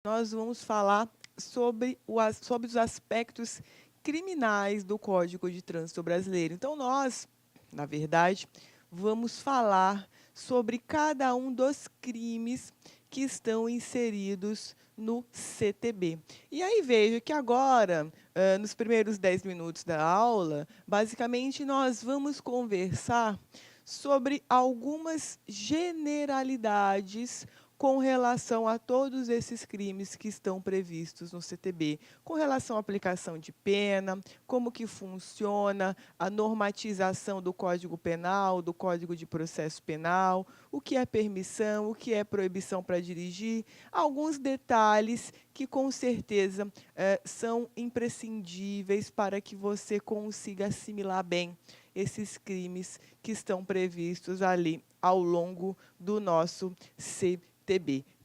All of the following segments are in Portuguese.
Nós vamos falar sobre os aspectos criminais do Código de Trânsito Brasileiro. Então, nós, na verdade, vamos falar sobre cada um dos crimes que estão inseridos no CTB. E aí veja que agora, nos primeiros 10 minutos da aula, basicamente nós vamos conversar sobre algumas generalidades com relação a todos esses crimes que estão previstos no CTB, com relação à aplicação de pena, como que funciona a normatização do Código Penal, do Código de Processo Penal, o que é permissão, o que é proibição para dirigir, alguns detalhes que com certeza são imprescindíveis para que você consiga assimilar bem esses crimes que estão previstos ali ao longo do nosso CTB.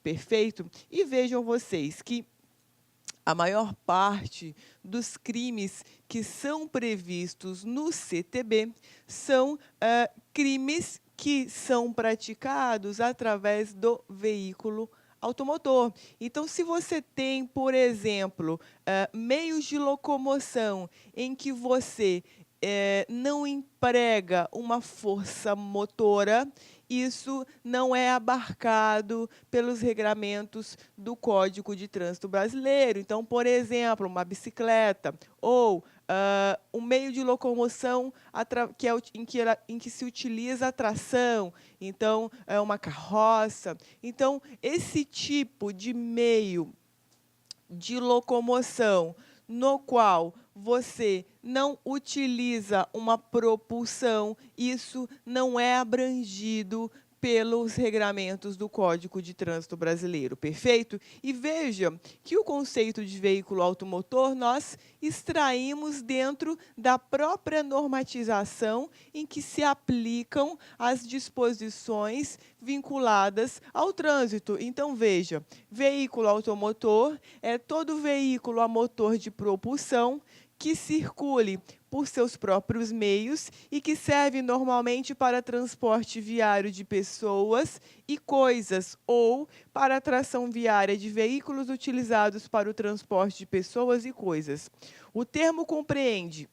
Perfeito? E vejam vocês que a maior parte dos crimes que são previstos no CTB são crimes que são praticados através do veículo automotor. Então, se você tem, por exemplo, meios de locomoção em que você não emprega uma força motora, isso não é abarcado pelos regramentos do Código de Trânsito Brasileiro. Então, por exemplo, uma bicicleta ou um meio de locomoção em que se utiliza a tração, então, é uma carroça. Então, esse tipo de meio de locomoção no qual você não utiliza uma propulsão, isso não é abrangido pelos regramentos do Código de Trânsito Brasileiro, perfeito? E veja que o conceito de veículo automotor nós extraímos dentro da própria normatização em que se aplicam as disposições vinculadas ao trânsito. Então, veja, veículo automotor é todo veículo a motor de propulsão que circule por seus próprios meios e que serve normalmente para transporte viário de pessoas e coisas ou para a tração viária de veículos utilizados para o transporte de pessoas e coisas. O termo compreende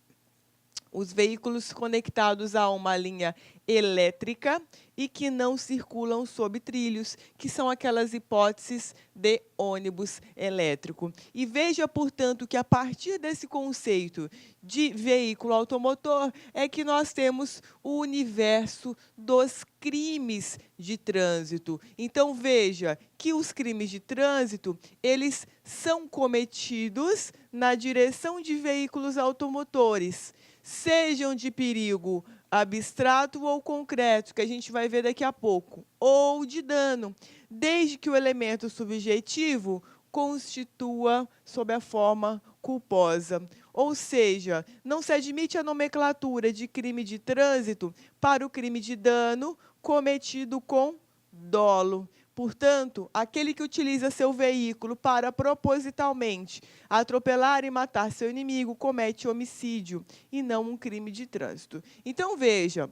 os veículos conectados a uma linha elétrica e que não circulam sob trilhos, que são aquelas hipóteses de ônibus elétrico. E veja, portanto, que a partir desse conceito de veículo automotor é que nós temos o universo dos crimes de trânsito. Então, veja que os crimes de trânsito, eles são cometidos na direção de veículos automotores, sejam de perigo abstrato ou concreto, que a gente vai ver daqui a pouco, ou de dano, desde que o elemento subjetivo constitua sob a forma culposa. Ou seja, não se admite a nomenclatura de crime de trânsito para o crime de dano cometido com dolo. Portanto, aquele que utiliza seu veículo para propositalmente atropelar e matar seu inimigo comete homicídio e não um crime de trânsito. Então, veja,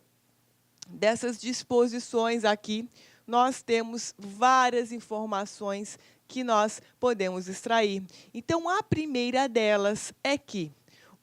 dessas disposições aqui, nós temos várias informações que nós podemos extrair. Então, a primeira delas é que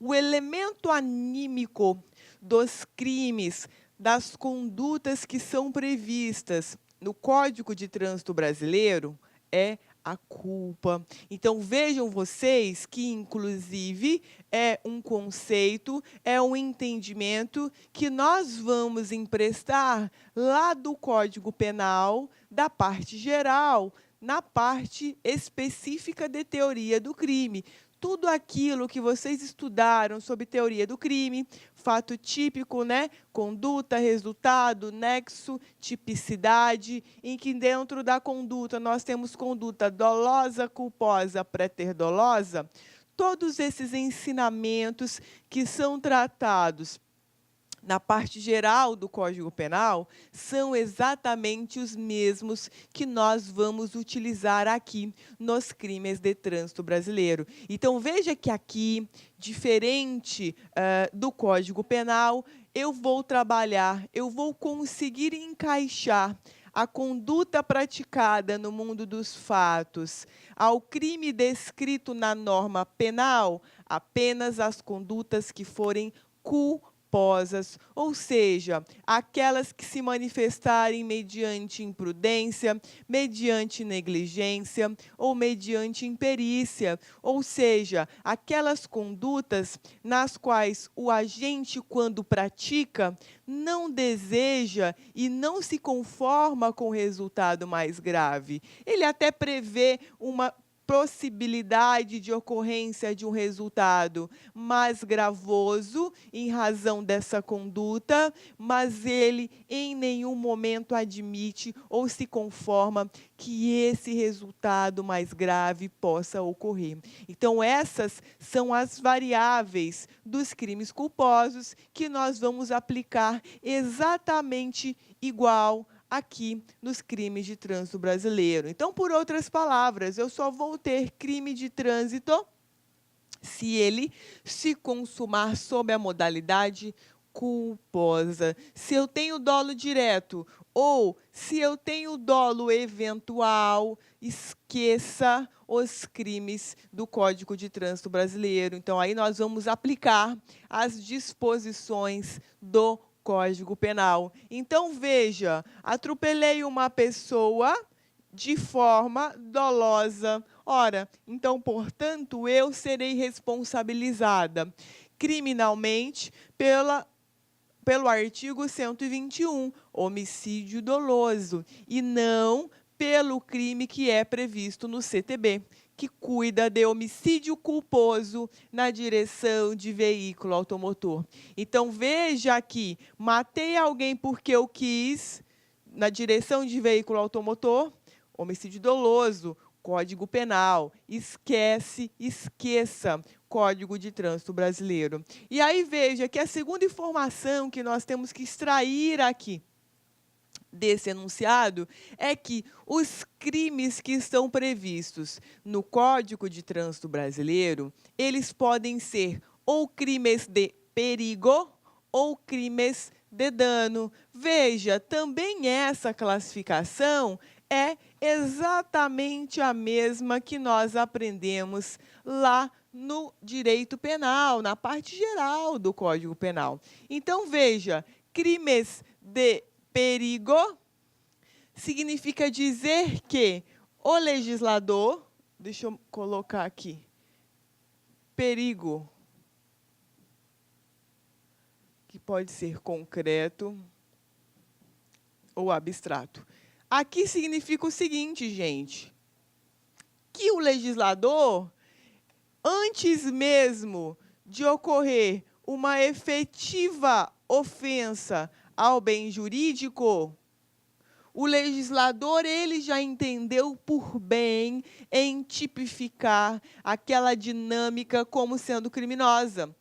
o elemento anímico dos crimes, das condutas que são previstas no Código de Trânsito Brasileiro é a culpa. Então, vejam vocês que, inclusive, é um conceito, é um entendimento que nós vamos emprestar lá do Código Penal, da parte geral, na parte específica de teoria do crime. Tudo aquilo que vocês estudaram sobre teoria do crime, fato típico, né? Conduta, resultado, nexo, tipicidade, em que dentro da conduta nós temos conduta dolosa, culposa, préter-dolosa. Todos esses ensinamentos que são tratados na parte geral do Código Penal, são exatamente os mesmos que nós vamos utilizar aqui nos crimes de trânsito brasileiro. Então, veja que aqui, diferente do Código Penal, eu vou trabalhar, eu vou conseguir encaixar a conduta praticada no mundo dos fatos ao crime descrito na norma penal, apenas as condutas que forem culposas, ou seja, aquelas que se manifestarem mediante imprudência, mediante negligência ou mediante imperícia, ou seja, aquelas condutas nas quais o agente, quando pratica, não deseja e não se conforma com o resultado mais grave. Ele até prevê uma possibilidade de ocorrência de um resultado mais gravoso em razão dessa conduta, mas ele em nenhum momento admite ou se conforma que esse resultado mais grave possa ocorrer. Então, essas são as variáveis dos crimes culposos que nós vamos aplicar exatamente igual aqui nos crimes de trânsito brasileiro. Então, por outras palavras, eu só vou ter crime de trânsito se ele se consumar sob a modalidade culposa. Se eu tenho dolo direto ou se eu tenho dolo eventual, esqueça os crimes do Código de Trânsito Brasileiro. Então, aí nós vamos aplicar as disposições do Código Penal. Então, veja, atropelei uma pessoa de forma dolosa. Ora, então, portanto, eu serei responsabilizada criminalmente pelo artigo 121, homicídio doloso, e não pelo crime que é previsto no CTB, que cuida de homicídio culposo na direção de veículo automotor. Então, veja aqui, matei alguém porque eu quis, na direção de veículo automotor, homicídio doloso, Código Penal, esqueça, Código de Trânsito Brasileiro. E aí, veja que a segunda informação que nós temos que extrair aqui desse enunciado é que os crimes que estão previstos no Código de Trânsito Brasileiro, eles podem ser ou crimes de perigo ou crimes de dano. Veja, também essa classificação é exatamente a mesma que nós aprendemos lá no direito penal, na parte geral do Código Penal. Então, veja, crimes de perigo significa dizer que o legislador, deixa eu colocar aqui, perigo, que pode ser concreto ou abstrato. Aqui significa o seguinte, gente, que o legislador, antes mesmo de ocorrer uma efetiva ofensa ao bem jurídico, o legislador ele já entendeu por bem em tipificar aquela dinâmica como sendo criminosa.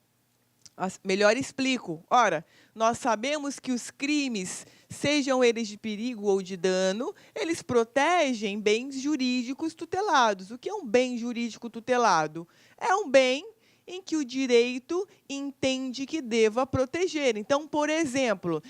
Melhor explico. Ora, nós sabemos que os crimes, sejam eles de perigo ou de dano, eles protegem bens jurídicos tutelados. O que é um bem jurídico tutelado? É um bem em que o direito entende que deva proteger. Então, por exemplo,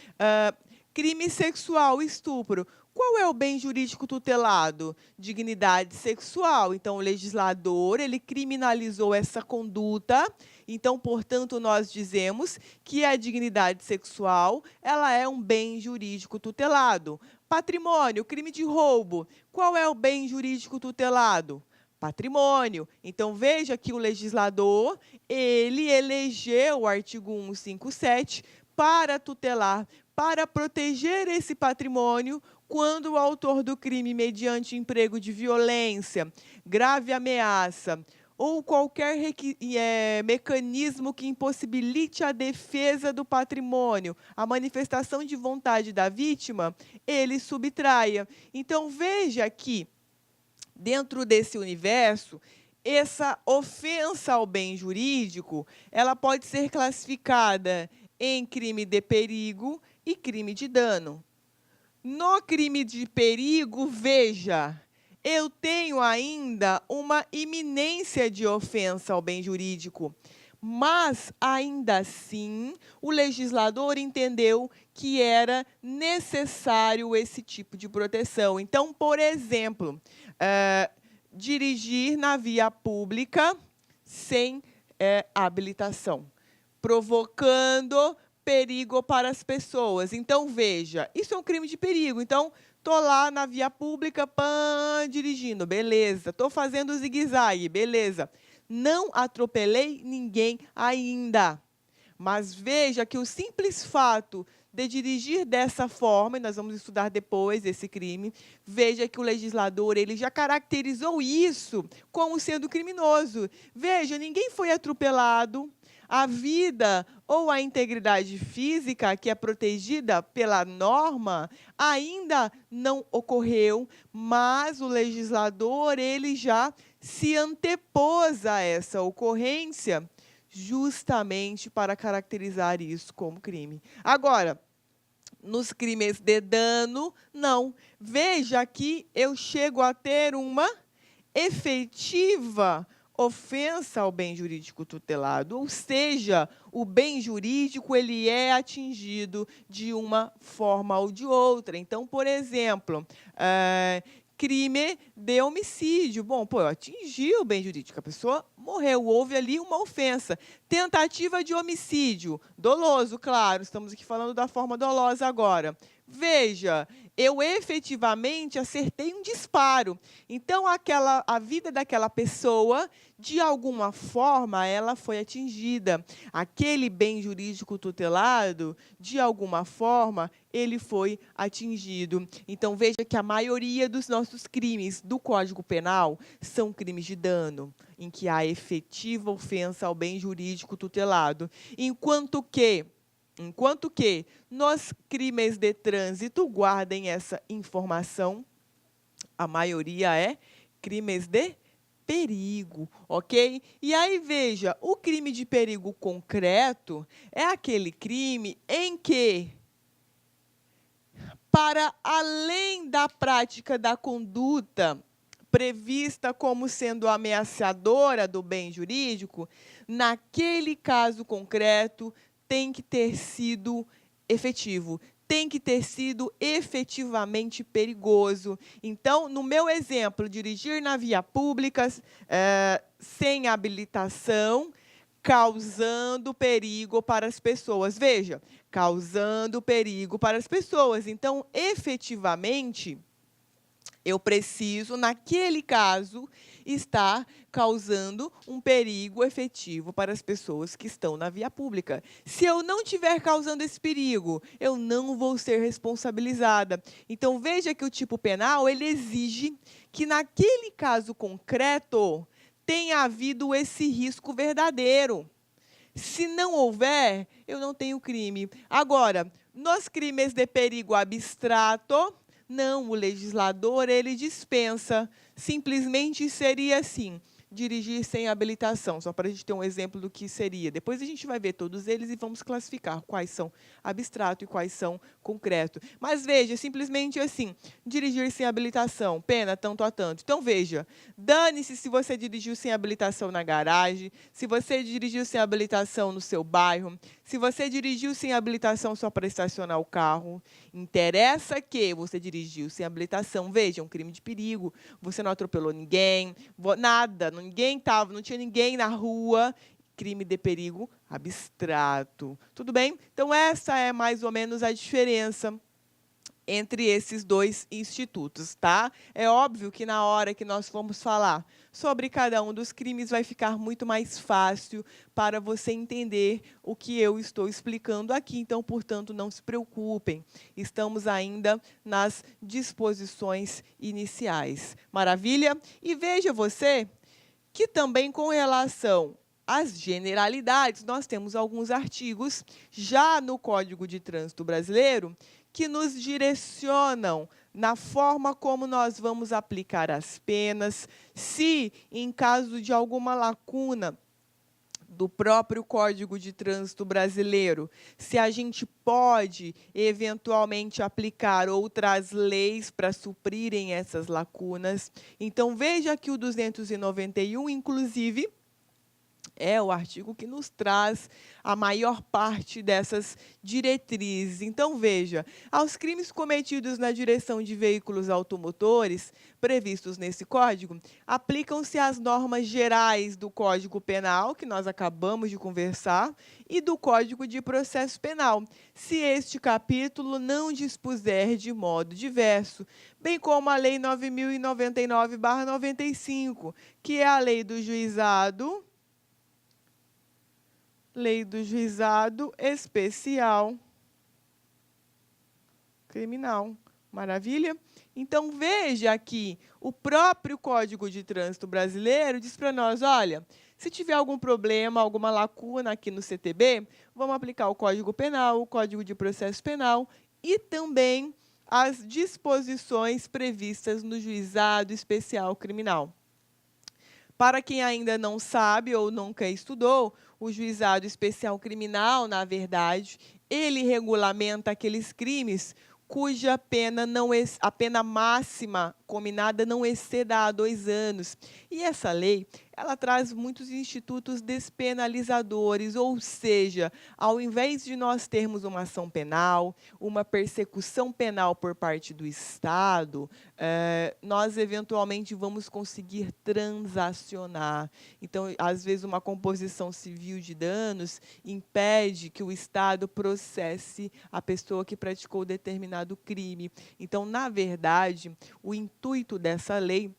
crime sexual, estupro. Qual é o bem jurídico tutelado? Dignidade sexual. Então, o legislador ele criminalizou essa conduta. Então, portanto, nós dizemos que a dignidade sexual ela é um bem jurídico tutelado. Patrimônio, crime de roubo. Qual é o bem jurídico tutelado? Patrimônio. Então, veja que o legislador ele elegeu o artigo 157 para tutelar, para proteger esse patrimônio quando o autor do crime, mediante emprego de violência, grave ameaça ou qualquer mecanismo que impossibilite a defesa do patrimônio, a manifestação de vontade da vítima, ele subtraia. Então, veja que, dentro desse universo, essa ofensa ao bem jurídico, ela pode ser classificada em crime de perigo e crime de dano. No crime de perigo, veja, eu tenho ainda uma iminência de ofensa ao bem jurídico, Mas, ainda assim, o legislador entendeu que era necessário esse tipo de proteção. Então, por exemplo, dirigir na via pública sem habilitação, provocando perigo para as pessoas. Então, veja, isso é um crime de perigo. Então, estou lá na via pública, dirigindo, beleza. Estou fazendo zigue-zague, beleza. Não atropelei ninguém ainda. Mas veja que o simples fato de dirigir dessa forma, e nós vamos estudar depois esse crime, veja que o legislador ele já caracterizou isso como sendo criminoso. Veja, ninguém foi atropelado, a vida ou a integridade física, que é protegida pela norma, ainda não ocorreu, mas o legislador ele já se antepôs a essa ocorrência justamente para caracterizar isso como crime. Agora, nos crimes de dano, não. Veja que eu chego a ter uma efetiva ofensa ao bem jurídico tutelado, ou seja, o bem jurídico ele é atingido de uma forma ou de outra. Então, por exemplo, crime de homicídio. Bom, eu atingi o bem jurídico, a pessoa morreu, houve ali uma ofensa. Tentativa de homicídio, doloso, claro, estamos aqui falando da forma dolosa agora. Veja, eu efetivamente acertei um disparo. Então, a vida daquela pessoa, de alguma forma, ela foi atingida. Aquele bem jurídico tutelado, de alguma forma, ele foi atingido. Então, veja que a maioria dos nossos crimes do Código Penal são crimes de dano, em que há efetiva ofensa ao bem jurídico tutelado. Enquanto que nos crimes de trânsito, guardem essa informação, a maioria é crimes de perigo, ok? E aí, veja, o crime de perigo concreto é aquele crime em que, para além da prática da conduta prevista como sendo ameaçadora do bem jurídico, naquele caso concreto, tem que ter sido efetivo, tem que ter sido efetivamente perigoso. Então, no meu exemplo, dirigir na via pública sem habilitação, causando perigo para as pessoas. Veja, causando perigo para as pessoas. Então, efetivamente, eu preciso, naquele caso, estar causando um perigo efetivo para as pessoas que estão na via pública. Se eu não estiver causando esse perigo, eu não vou ser responsabilizada. Então, veja que o tipo penal ele exige que, naquele caso concreto, tenha havido esse risco verdadeiro. Se não houver, eu não tenho crime. Agora, nos crimes de perigo abstrato, não, o legislador ele dispensa. Simplesmente seria assim, dirigir sem habilitação, só para a gente ter um exemplo do que seria. Depois a gente vai ver todos eles e vamos classificar quais são abstrato e quais são concreto. Mas veja, simplesmente assim, dirigir sem habilitação, pena tanto a tanto. Então veja, dane-se se você dirigiu sem habilitação na garagem, se você dirigiu sem habilitação no seu bairro, se você dirigiu sem habilitação só para estacionar o carro. Interessa que você dirigiu sem habilitação. Veja, é um crime de perigo. Você não atropelou ninguém, nada, não tinha ninguém na rua. Crime de perigo abstrato. Tudo bem? Então, essa é mais ou menos a diferença entre esses dois institutos, tá? É óbvio que na hora que nós formos falar sobre cada um dos crimes, vai ficar muito mais fácil para você entender o que eu estou explicando aqui. Então, portanto, não se preocupem. Estamos ainda nas disposições iniciais. Maravilha? E veja você que também com relação às generalidades, nós temos alguns artigos já no Código de Trânsito Brasileiro que nos direcionam na forma como nós vamos aplicar as penas, se, em caso de alguma lacuna do próprio Código de Trânsito Brasileiro, se a gente pode, eventualmente, aplicar outras leis para suprirem essas lacunas. Então, veja que o 291, inclusive, é o artigo que nos traz a maior parte dessas diretrizes. Então, veja, aos crimes cometidos na direção de veículos automotores, previstos nesse Código, aplicam-se as normas gerais do Código Penal, que nós acabamos de conversar, e do Código de Processo Penal, se este capítulo não dispuser de modo diverso, bem como a Lei 9.099/95, que é a Lei do Juizado Especial Criminal. Maravilha? Então, veja aqui, o próprio Código de Trânsito Brasileiro diz para nós, olha, se tiver algum problema, alguma lacuna aqui no CTB, vamos aplicar o Código Penal, o Código de Processo Penal e também as disposições previstas no Juizado Especial Criminal. Para quem ainda não sabe ou nunca estudou, o Juizado Especial Criminal, na verdade, ele regulamenta aqueles crimes cuja pena a pena máxima combinada não exceda a 2 anos. E essa lei, ela traz muitos institutos despenalizadores, ou seja, ao invés de nós termos uma ação penal, uma persecução penal por parte do Estado, nós eventualmente vamos conseguir transacionar. Então, às vezes, uma composição civil de danos impede que o Estado processe a pessoa que praticou determinado crime. Então, na verdade, o intuito dessa lei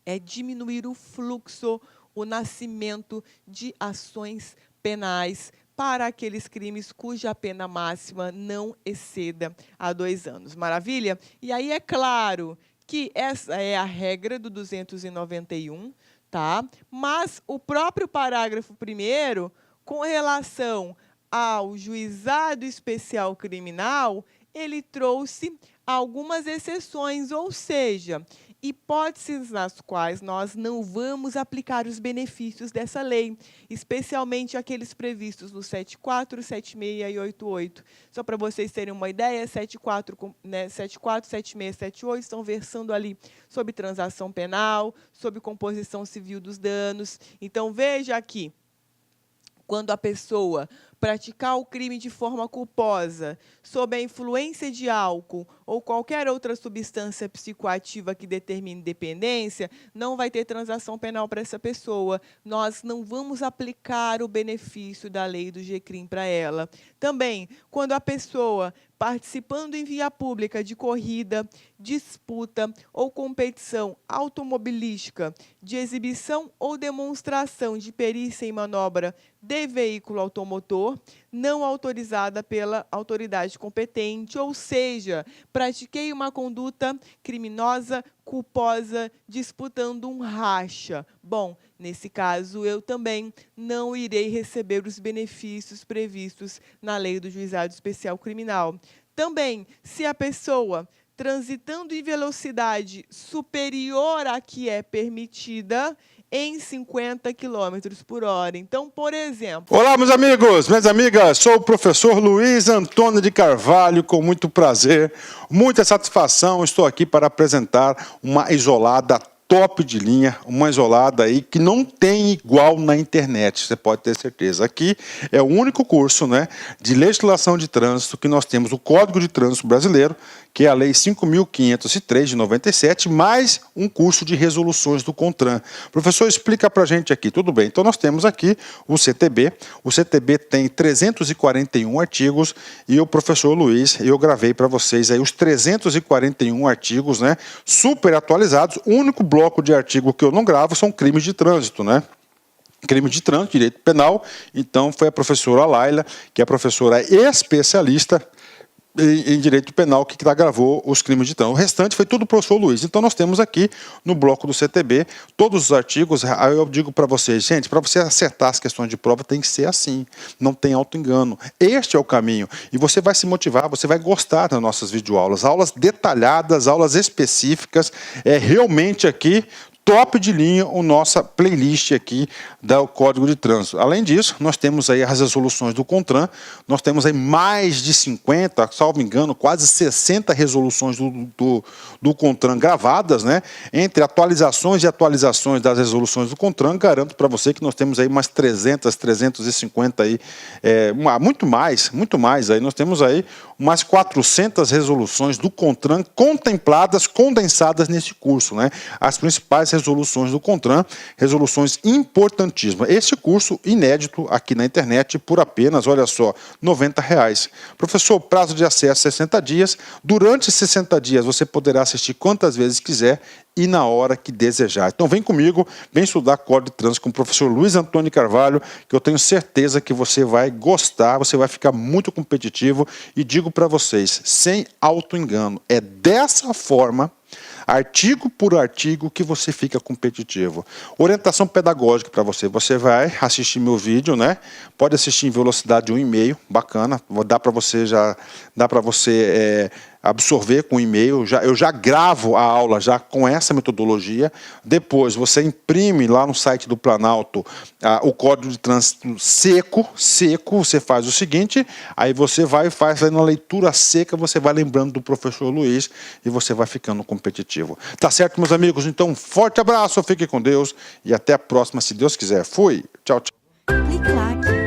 é diminuir o fluxo, o nascimento de ações penais para aqueles crimes cuja pena máxima não exceda a 2 anos. Maravilha? E aí é claro que essa é a regra do 291, tá? Mas o próprio parágrafo 1º, com relação ao Juizado Especial Criminal, ele trouxe algumas exceções, ou seja, hipóteses nas quais nós não vamos aplicar os benefícios dessa lei, especialmente aqueles previstos no 74, 76 e 88. Só para vocês terem uma ideia, 74, 76 e 78 estão versando ali sobre transação penal, sobre composição civil dos danos. Então, veja aqui, quando a pessoa praticar o crime de forma culposa, sob a influência de álcool ou qualquer outra substância psicoativa que determine dependência, não vai ter transação penal para essa pessoa. Nós não vamos aplicar o benefício da lei do GCRIM para ela. Também, quando a pessoa participando em via pública de corrida, disputa ou competição automobilística, de exibição ou demonstração de perícia em manobra de veículo automotor, não autorizada pela autoridade competente, ou seja, pratiquei uma conduta criminosa, culposa, disputando um racha. Bom, nesse caso, eu também não irei receber os benefícios previstos na Lei do Juizado Especial Criminal. Também, se a pessoa transitando em velocidade superior à que é permitida, em 50 km por hora. Então, por exemplo... Olá, meus amigos, minhas amigas, sou o professor Luiz Antônio de Carvalho, com muito prazer, muita satisfação, estou aqui para apresentar uma isolada top de linha, uma isolada aí que não tem igual na internet, você pode ter certeza. Aqui é o único curso, né, de legislação de trânsito que nós temos, o Código de Trânsito Brasileiro, que é a Lei 5.503 de 97, mais um curso de resoluções do CONTRAN. Professor, explica para a gente aqui, tudo bem? Então nós temos aqui o CTB tem 341 artigos e o professor Luiz, eu gravei para vocês aí os 341 artigos, né, super atualizados. O único bloco de artigo que eu não gravo são crimes de trânsito, né? Crime de trânsito, direito penal. Então foi a professora Laila, que é a professora especialista em direito penal, que gravou os crimes de trânsito. O restante foi tudo o professor Luiz. Então nós temos aqui no bloco do CTB todos os artigos. Aí eu digo para vocês, gente, para você acertar as questões de prova tem que ser assim, não tem auto-engano. Este é o caminho. E você vai se motivar, você vai gostar das nossas videoaulas, aulas detalhadas, aulas específicas, realmente aqui top de linha a nossa playlist aqui do Código de Trânsito. Além disso, nós temos aí as resoluções do CONTRAN, nós temos aí mais de 50, salvo engano, quase 60 resoluções do CONTRAN gravadas, né? Entre atualizações e atualizações das resoluções do CONTRAN, garanto para você que nós temos aí umas 300, 350 aí, muito mais aí, nós temos aí umas 400 resoluções do CONTRAN contempladas, condensadas nesse curso, né? As principais resoluções do CONTRAN, resoluções importantíssimas. Esse curso inédito aqui na internet por apenas, olha só, R$ 90. Professor, prazo de acesso 60 dias. Durante 60 dias você poderá assistir quantas vezes quiser e na hora que desejar. Então vem comigo, vem estudar Código de Trânsito com o professor Luiz Antônio de Carvalho, que eu tenho certeza que você vai gostar, você vai ficar muito competitivo e digo para vocês, sem auto-engano, é dessa forma, artigo por artigo, que você fica competitivo. Orientação pedagógica para você. Você vai assistir meu vídeo, né? Pode assistir em velocidade 1,5, bacana. Dá para você absorver com e-mail. Eu já gravo a aula já com essa metodologia. Depois você imprime lá no site do Planalto o Código de Trânsito seco. Você faz o seguinte, aí você vai e faz aí na leitura seca, você vai lembrando do professor Luiz e você vai ficando competitivo. Tá certo, meus amigos? Então, um forte abraço, fique com Deus e até a próxima, se Deus quiser. Fui! Tchau, tchau. Clique lá.